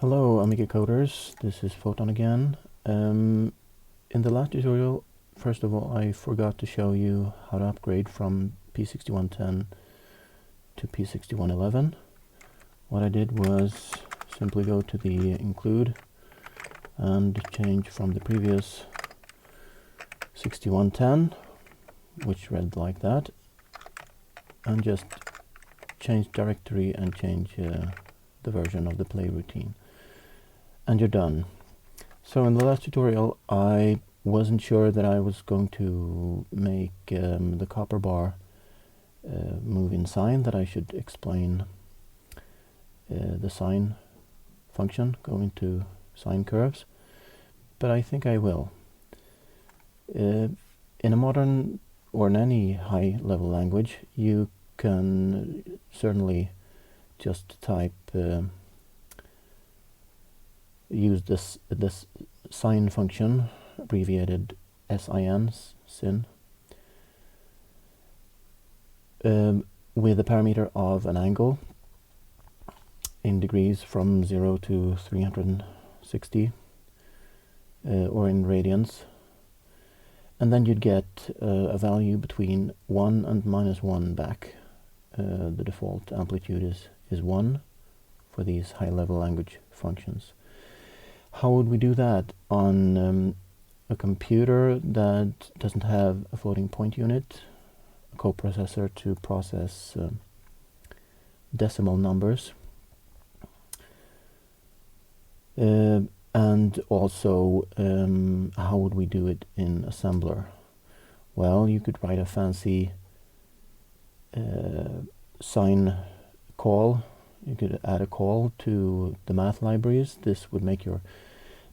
Hello Amiga coders, this is Photon again. In the last tutorial, first of all, I forgot to show you how to upgrade from P6110 to P6111. What I did was simply go to the include and change from the previous 6110, which read like that, and just change directory and change the version of the play routine. And you're done. So in the last tutorial I wasn't sure that I was going to make the copper bar move in sine, that I should explain the sine function, go into sine curves, but I think I will. In a modern or in any high level language you can certainly just type use this sine function, abbreviated sin, with a parameter of an angle in degrees from 0 to 360 or in radians, and then you'd get a value between 1 and -1 back. The default amplitude is 1 for these high level language functions. How would we do that on a computer that doesn't have a floating point unit, a coprocessor to process decimal numbers, and also how would we do it in assembler? Well, you could write a fancy sine call. You could add a call to the math libraries. This would make your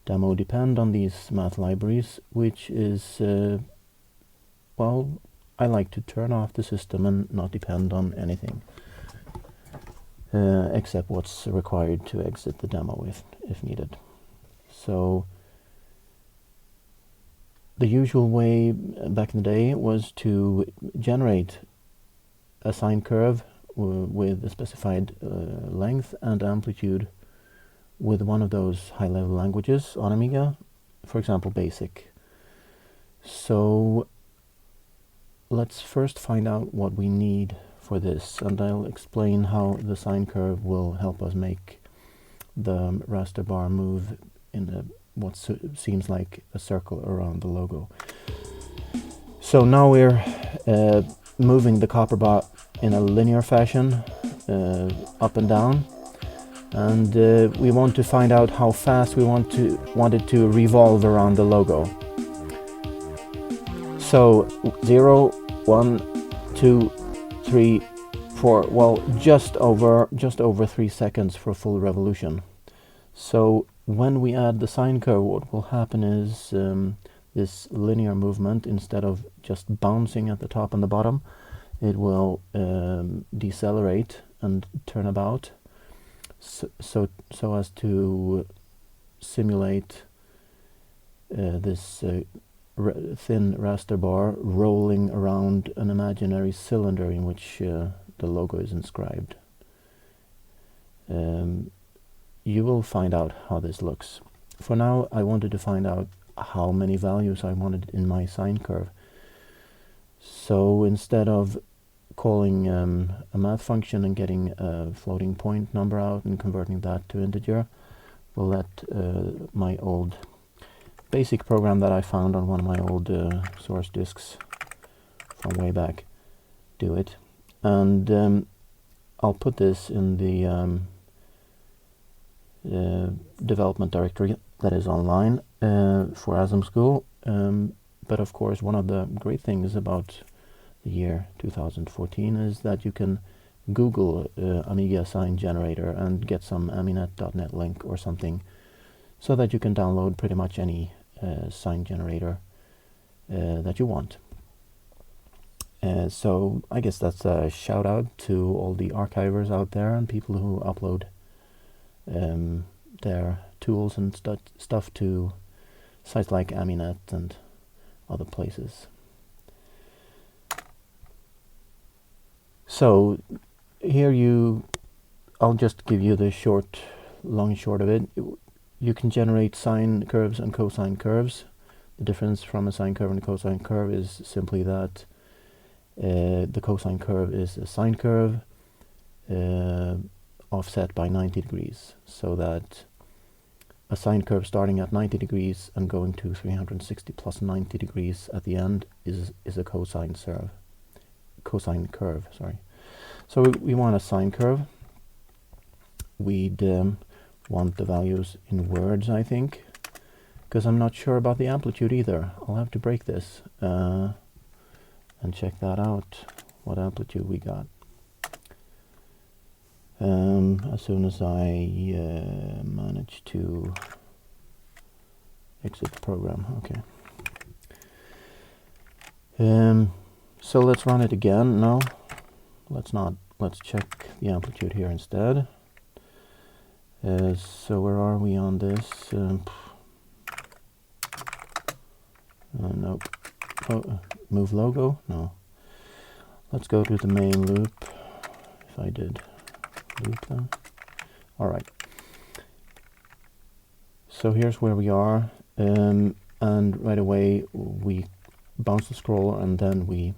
demo depend on these math libraries, which is, well, I like to turn off the system and not depend on anything except what's required to exit the demo if needed. So the usual way back in the day was to generate a sine curve with a specified length and amplitude with one of those high-level languages on Amiga, for example BASIC. So let's first find out what we need for this, and I'll explain how the sine curve will help us make the raster bar move in what seems like a circle around the logo. So now we're moving the copper bar in a linear fashion, up and down, and we want to find out how fast we want it to revolve around the logo. So 0, 1, 2, 3, 4, well, just over 3 seconds for a full revolution. So when we add the sine curve, what will happen is this linear movement, instead of just bouncing at the top and the bottom, it will decelerate and turn about, so as to simulate this thin raster bar rolling around an imaginary cylinder in which the logo is inscribed. You will find out how this looks. For now, I wanted to find out how many values I wanted in my sine curve. So instead of calling a math function and getting a floating point number out and converting that to integer, we'll let my old basic program that I found on one of my old source disks from way back do it. And I'll put this in the development directory that is online for ASM School. But of course, one of the great things about the year 2014 is that you can Google Amiga Sine Generator and get some aminet.net link or something, so that you can download pretty much any sine generator that you want. So I guess that's a shout out to all the archivers out there and people who upload their tools and stuff to sites like Aminet and other places. So here I'll just give you the short long and short of it, you can generate sine curves and cosine curves. The difference from a sine curve and a cosine curve is simply that the cosine curve is a sine curve offset by 90 degrees, so that a sine curve starting at 90 degrees and going to 360 plus 90 degrees at the end is a cosine curve. Sorry. So we want a sine curve. We'd want the values in words, I think, because I'm not sure about the amplitude either. I'll have to break this and check that out, what amplitude we got. As soon as I manage to exit the program. Okay. So let's run it again. No, let's not. Let's check the amplitude here instead. So where are we on this? Nope. Oh, move logo? No. Let's go to the main loop. If I did loop them. Alright. So here's where we are. And right away we bounce the scroller and then we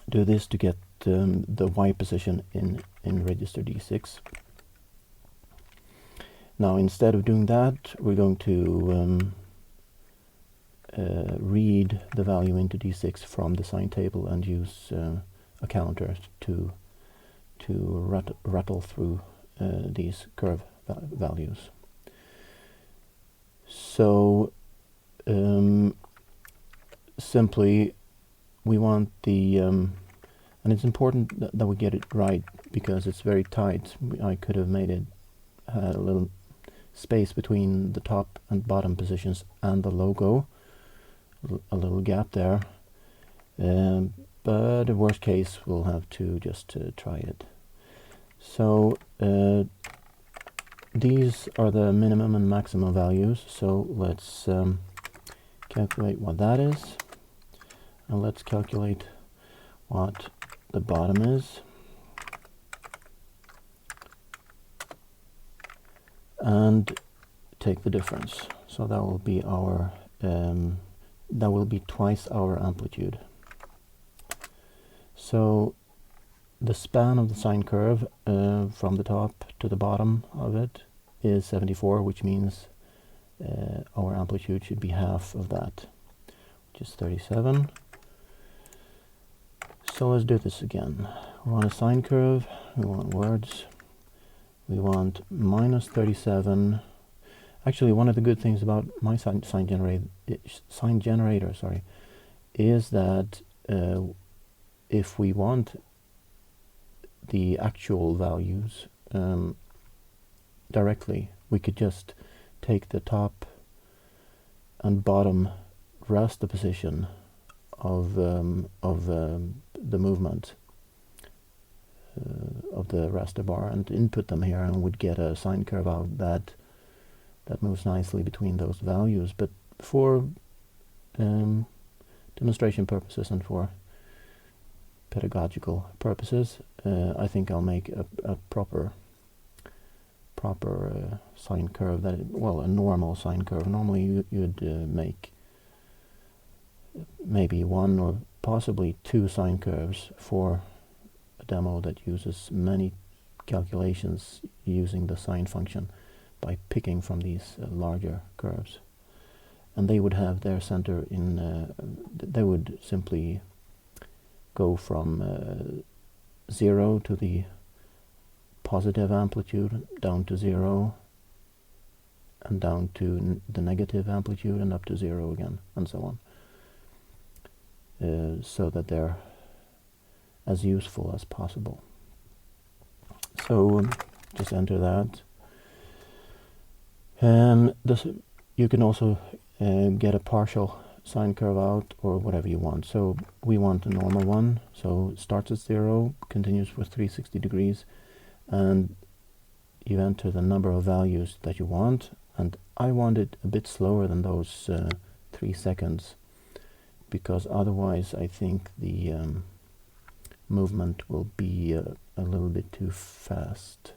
do this to get the Y position in register D6. Now instead of doing that, we're going to read the value into D6 from the sine table and use a counter to rattle through these curve values. So simply we want the and it's important that we get it right because it's very tight. I could have made it a little space between the top and bottom positions and the logo, a little gap there, but in worst case we'll have to just try it. So these are the minimum and maximum values, so let's calculate what that is, and let's calculate what the bottom is, and take the difference. So that will be our that will be twice our amplitude. So the span of the sine curve from the top to the bottom of it is 74, which means our amplitude should be half of that, which is 37. So let's do this again. We want a sine curve, we want words, we want minus 37. Actually, one of the good things about my sine generator, sorry, is that if we want the actual values directly, we could just take the top and bottom raster position of the movement of the raster bar and input them here, and would get a sine curve out that moves nicely between those values. But for demonstration purposes and for pedagogical purposes, I think I'll make a proper sine curve, that well, a normal sine curve. Normally you'd make maybe one or possibly two sine curves for a demo that uses many calculations using the sine function by picking from these larger curves, and they would have their center in they would simply go from 0 to the positive amplitude, down to 0, and down to the negative amplitude, and up to 0 again, and so on, so that they're as useful as possible. So just enter that. You can also get a partial sine curve out, or whatever you want. So we want a normal one, so it starts at 0, continues for 360 degrees, and you enter the number of values that you want, and I want it a bit slower than those 3 seconds, because otherwise I think the movement will be a little bit too fast.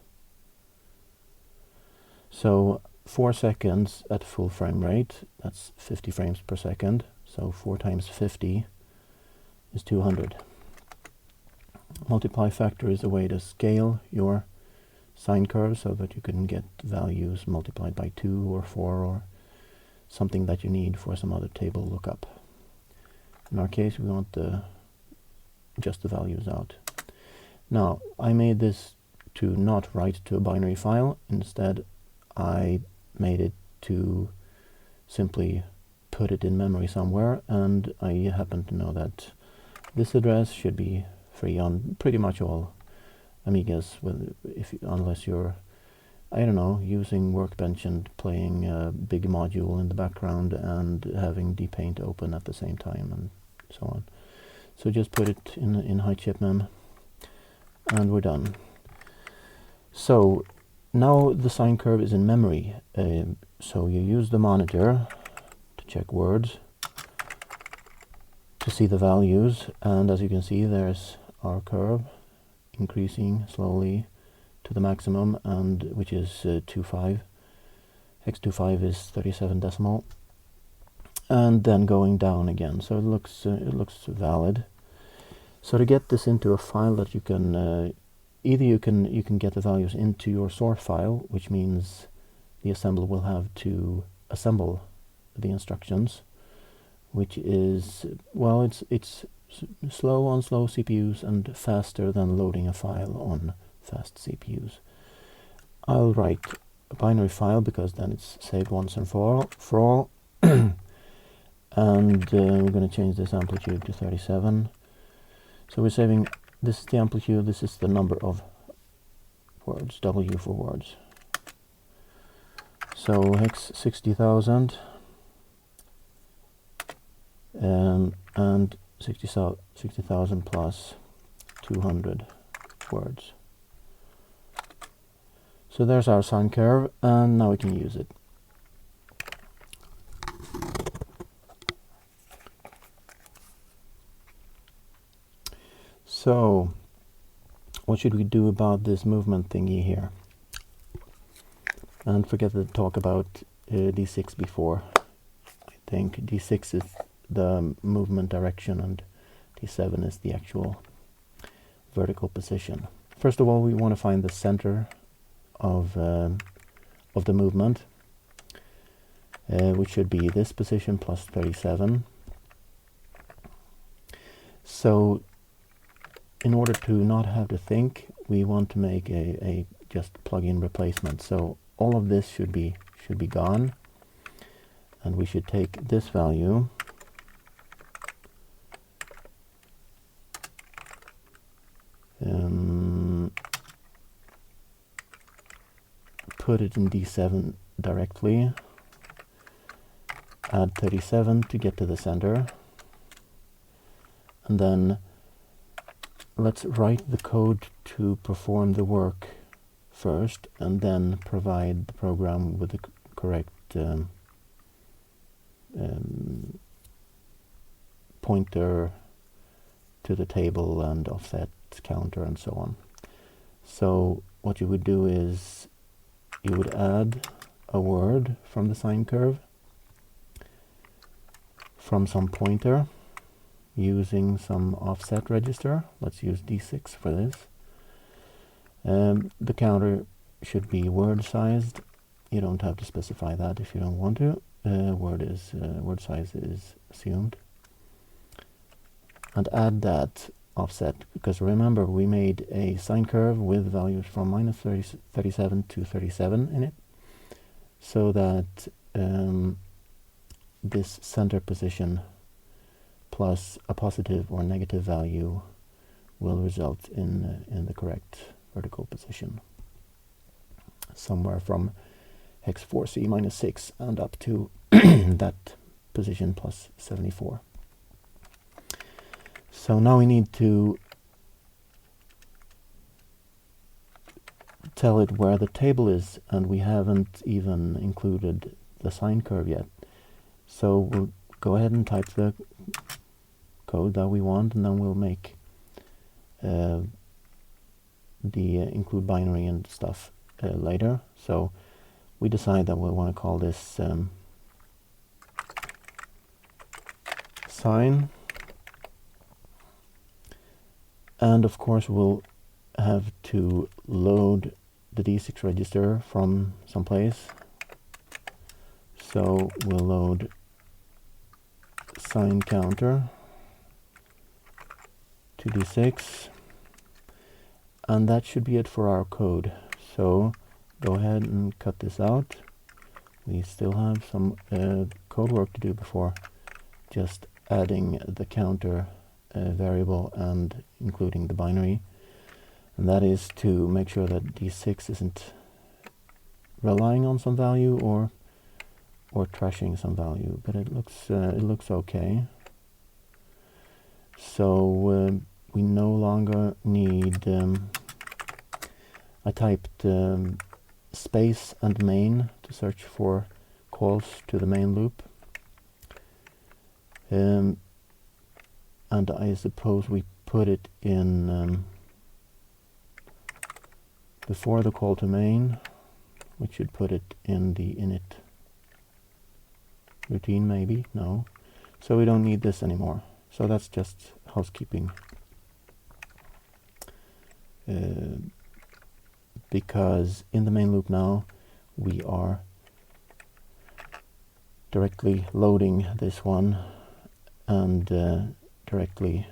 So 4 seconds at full frame rate, that's 50 frames per second. So 4 times 50 is 200. Multiply factor is a way to scale your sine curve so that you can get values multiplied by 2 or 4 or something that you need for some other table lookup. In our case, we want just the values out. Now, I made this to not write to a binary file. Instead, I made it to simply put it in memory somewhere, and I happen to know that this address should be free on pretty much all Amigas, unless you're, I don't know, using Workbench and playing a big module in the background and having dpaint open at the same time and so on. So just put it in high chip mem, and we're done. So now the sine curve is in memory. So you use the monitor to check words to see the values, and as you can see, there's our curve increasing slowly to the maximum, and which is 2.5. Hex 2.5 is 37 decimal, and then going down again. So it looks valid. So to get this into a file that you can either you can get the values into your source file, which means the assembler will have to assemble the instructions, which is, well, it's slow on slow CPUs and faster than loading a file on fast CPUs. I'll write a binary file because then it's saved once and for all. And we're going to change this amplitude to 37. So we're saving, this is the amplitude, this is the number of words, W for words. So hex 60,000 and 60,000 plus 200 words. So there's our sine curve, and now we can use it. So what should we do about this movement thingy here? And forget to talk about D6 before. I think D6 is the movement direction and D7 is the actual vertical position. First of all, we want to find the center of the movement, which should be this position plus 37. So in order to not have to think, we want to make a just plug-in replacement. So all of this should be gone, and we should take this value put it in D7 directly, add 37 to get to the center, and then let's write the code to perform the work first, and then provide the program with the correct pointer to the table and offset counter and so on. So what you would do is you would add a word from the sine curve from some pointer using some offset register. Let's use D6 for this. The counter should be word sized. You don't have to specify that if you don't want to. Word size is assumed. And add that offset, because remember we made a sine curve with values from minus 37 to 37 in it, so that this center position plus a positive or negative value will result in the correct vertical position, somewhere from hex 4c minus 6 and up to that position plus 74. So now we need to tell it where the table is, and we haven't even included the sine curve yet. So we'll go ahead and type the code that we want, and then we'll make the include binary and stuff later. So we decide that we want to call this sine, and of course we'll have to load the D6 register from someplace. So we'll load sine counter to D6, and that should be it for our code. So go ahead and cut this out. We still have some code work to do before just adding the counter variable and including the binary, and that is to make sure that D6 isn't relying on some value or trashing some value, but it looks okay. So we no longer need I typed space and main to search for calls to the main loop, and I suppose we put it in before the call to main. We should put it in the init routine, maybe. No, so we don't need this anymore. So that's just housekeeping, because in the main loop now we are directly loading this one, and directly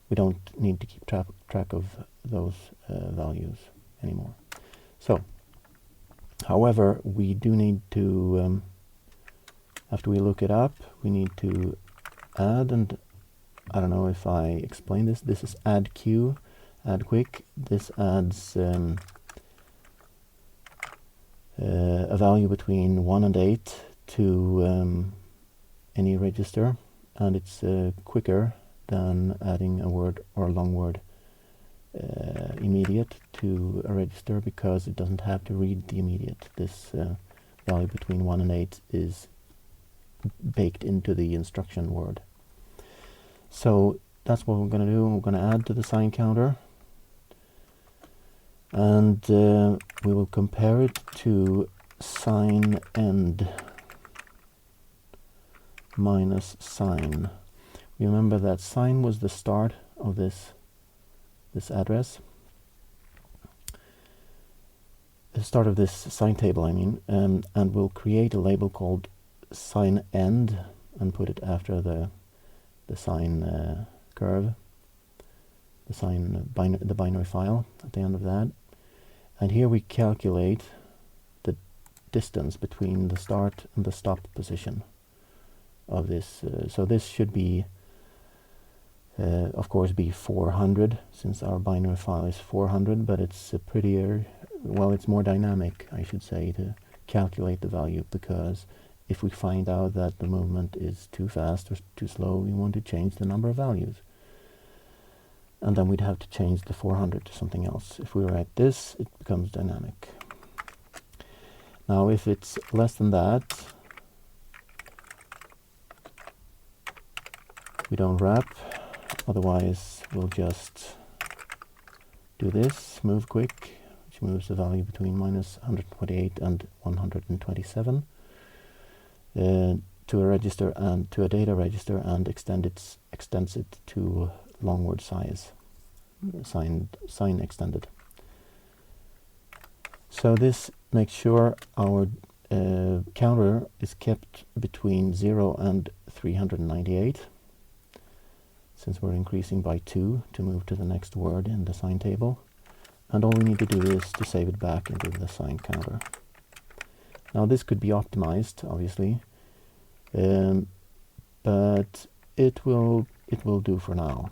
we don't need to keep track of those values anymore. So however, we do need to after we look it up, we need to add, and I don't know if I explain this. This is add Q, add quick. This adds a value between 1 and 8 to any register, and it's quicker than adding a word or a long word immediate to a register, because it doesn't have to read the immediate. This value between 1 and 8 is baked into the instruction word. So that's what we're going to do. We're going to add to the sine counter, and we will compare it to sine end minus sine. Remember that sine was the start of this address, the start of this sine table, I mean, and we'll create a label called sine end and put it after the sine curve, the binary file at the end of that. And here we calculate the distance between the start and the stop position of this. So this should be, of course, be 400, since our binary file is 400, but it's prettier, well, it's more dynamic, I should say, to calculate the value, because if we find out that the movement is too fast or too slow, we want to change the number of values. And then we'd have to change the 400 to something else. If we write this, it becomes dynamic. Now, if it's less than that, we don't wrap. Otherwise, we'll just do this, move quick, which moves the value between minus 128 and 127. To a register and to a data register, and extends it to long word size, sine extended. So this makes sure our counter is kept between 0 and 398, since we're increasing by 2 to move to the next word in the sine table. And all we need to do is to save it back into the sine counter. Now this could be optimized, obviously, but it will do for now,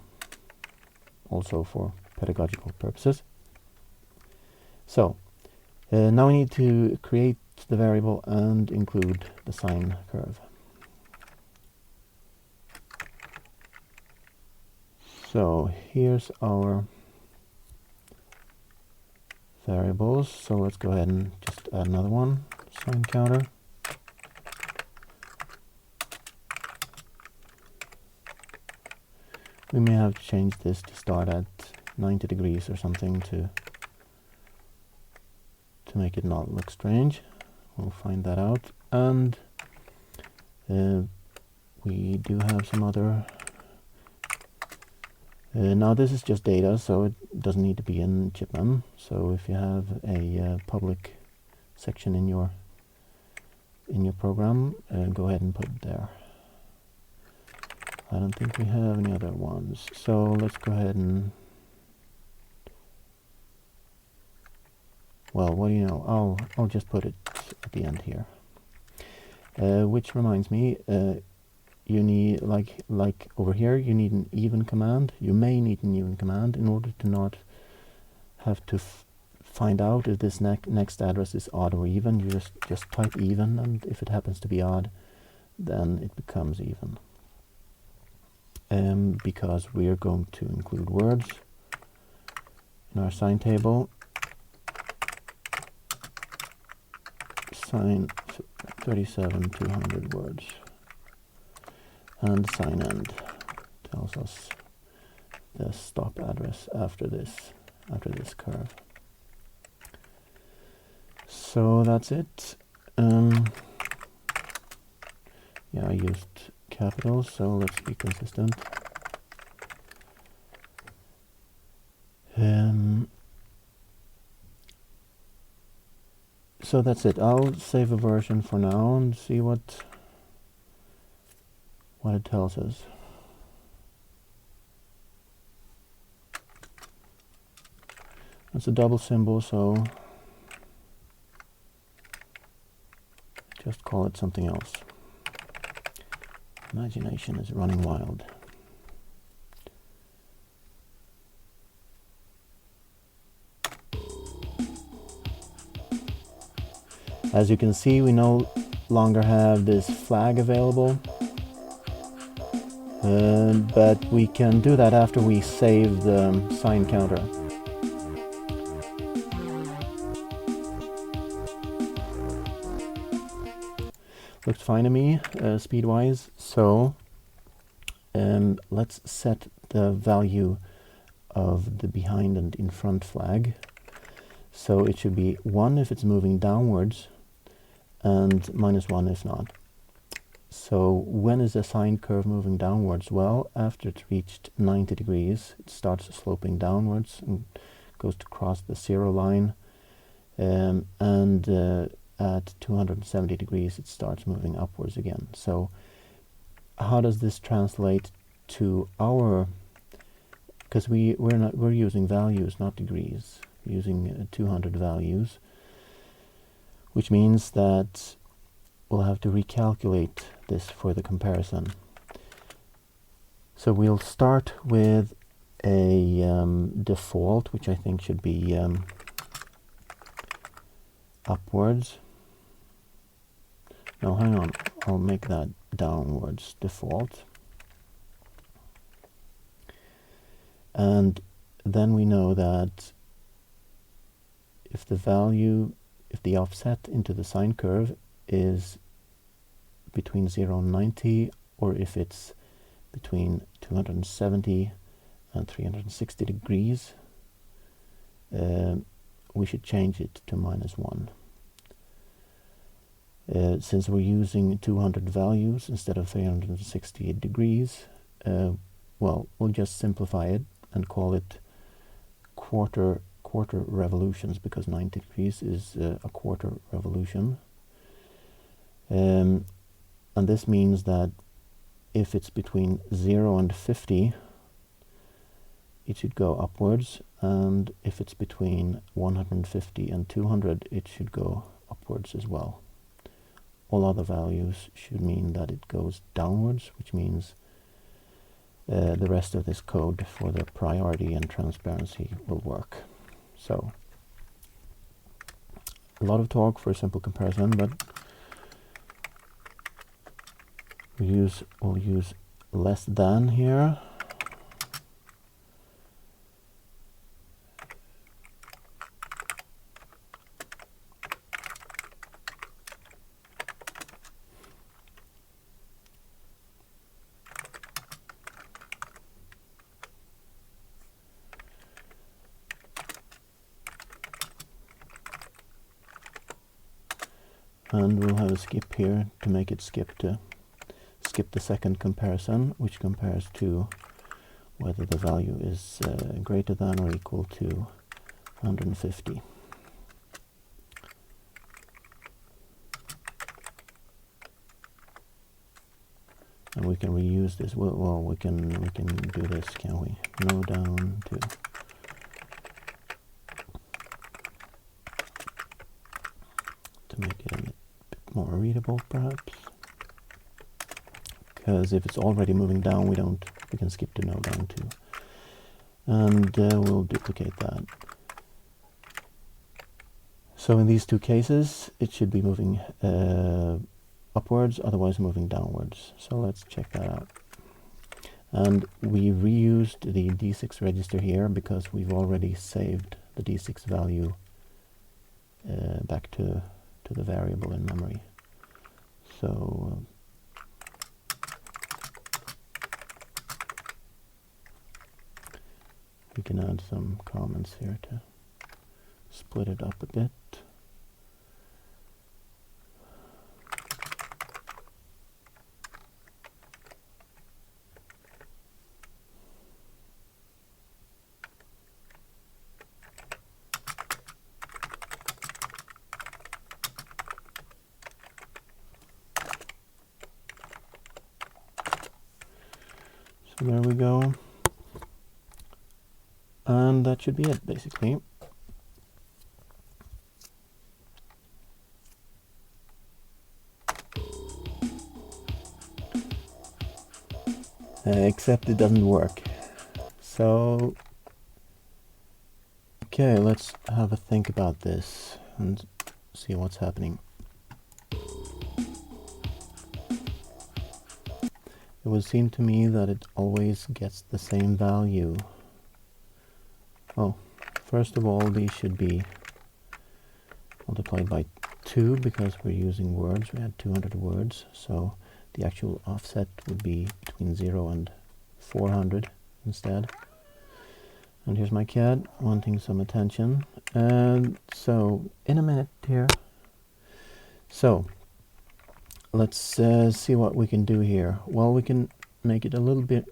also for pedagogical purposes. So now we need to create the variable and include the sine curve. So here's our variables. So let's go ahead and just add another one, sine counter. We may have to change this to start at 90 degrees or something to make it not look strange. We'll find that out. And we do have some other... now this is just data, so it doesn't need to be in chipmem. So if you have a public section in your program, go ahead and put it there. I don't think we have any other ones, so let's go ahead and... Well, what do you know? I'll just put it at the end here. Which reminds me, you need, like over here, you need an even command. You may need an even command in order to not have to find out if this next address is odd or even. You just type even, and if it happens to be odd, then it becomes even. Because we are going to include words in our sine table. Sine 37 200 words, and sine end tells us the stop address after this curve. So that's it. Yeah, I used capitals, so let's be consistent. So that's it. I'll save a version for now and see what it tells us. It's a double symbol, so just call it something else. Imagination is running wild. As you can see, we no longer have this flag available, but we can do that after we save the sine counter. Looks fine to me, speed-wise, so let's set the value of the behind and in front flag. So it should be 1 if it's moving downwards, and -1 if not. So when is the sine curve moving downwards? Well, after it's reached 90 degrees, it starts sloping downwards and goes to cross the 0 line, and at 270 degrees it starts moving upwards again. So how does this translate to our... because we're using values, not degrees. We're using 200 values, which means that we'll have to recalculate this for the comparison. So we'll start with a default, which I think should be upwards. No, hang on, I'll make that downwards default. And then we know that if the offset into the sine curve is between 0 and 90, or if it's between 270 and 360 degrees, we should change it to -1. Since we're using 200 values instead of 360 degrees, well, we'll just simplify it and call it quarter revolutions, because 90 degrees is a quarter revolution. And this means that if it's between 0 and 50, it should go upwards, and if it's between 150 and 200, it should go upwards as well. All other values should mean that it goes downwards, which means the rest of this code for the priority and transparency will work. So, a lot of talk for a simple comparison, but we'll use less than here. and we'll have a skip here to make it skip the second comparison, which compares to whether the value is greater than or equal to 150. And we can reuse this. Well, we can do this, can we? No down to make it a bit more readable, perhaps. Because if it's already moving down, we can skip to no down too. And we'll duplicate that. So in these two cases, it should be moving upwards, otherwise moving downwards. So let's check that out. And we reused the D6 register here because we've already saved the D6 value back to the variable in memory. So we can add some comments here to split it up a bit. So there we go. And that should be it, basically. Except it doesn't work. So, okay, let's have a think about this and see what's happening. It would seem to me that it always gets the same value. Oh, first of all, these should be multiplied by 2 because we're using words. We had 200 words, so the actual offset would be between 0 and 400 instead. And here's my cat wanting some attention. So in a minute here. So let's see what we can do here. Well, we can make it a little bit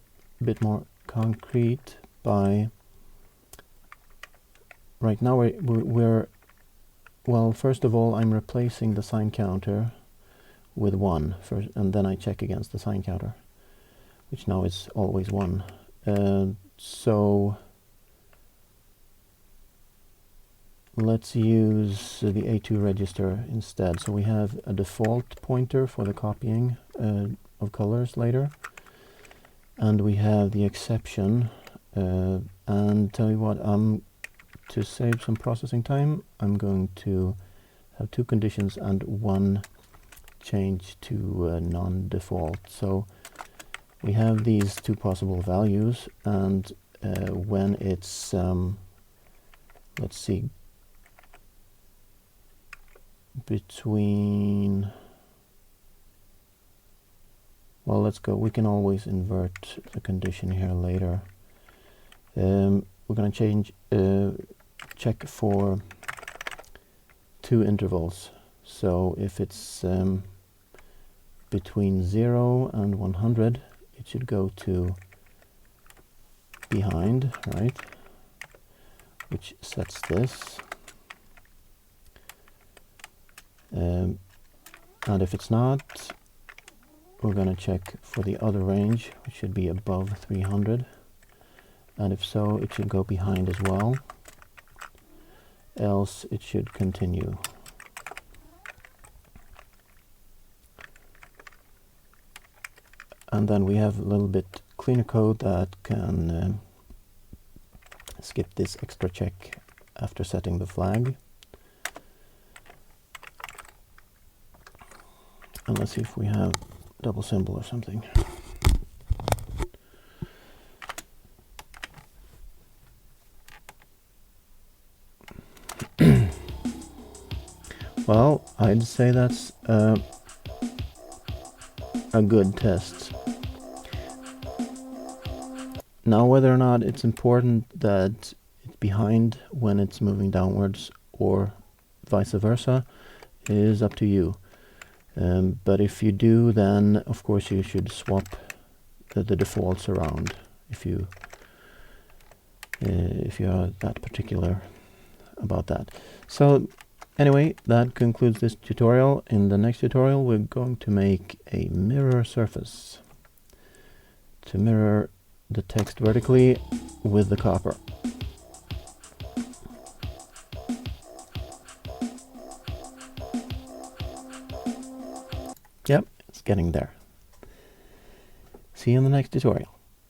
more concrete by. Right now we're well, first of all, I'm replacing the sine counter with 1 first, and then I check against the sine counter, which now is always 1. So let's use the A2 register instead. So we have a default pointer for the copying of colors later, and we have the exception. And tell you what, to save some processing time, I'm going to have 2 conditions and 1 change to non-default. So we have these 2 possible values, and when it's let's see, between, well, let's go, we can always invert the condition here later. We're going to change check for 2 intervals. So if it's between 0 and 100, it should go to behind, right? Which sets this. And if it's not, we're going to check for the other range, which should be above 300. And if so, it should go behind as well. Else it should continue. And then we have a little bit cleaner code that can skip this extra check after setting the flag. And let's see if we have double symbol or something. Well, I'd say that's a good test. Now, whether or not it's important that it's behind when it's moving downwards or vice versa is up to you. But if you do, then of course you should swap the defaults around if you are that particular about that. So anyway, that concludes this tutorial. In the next tutorial we're going to make a mirror surface to mirror the text vertically with the copper. Yep, it's getting there. See you in the next tutorial.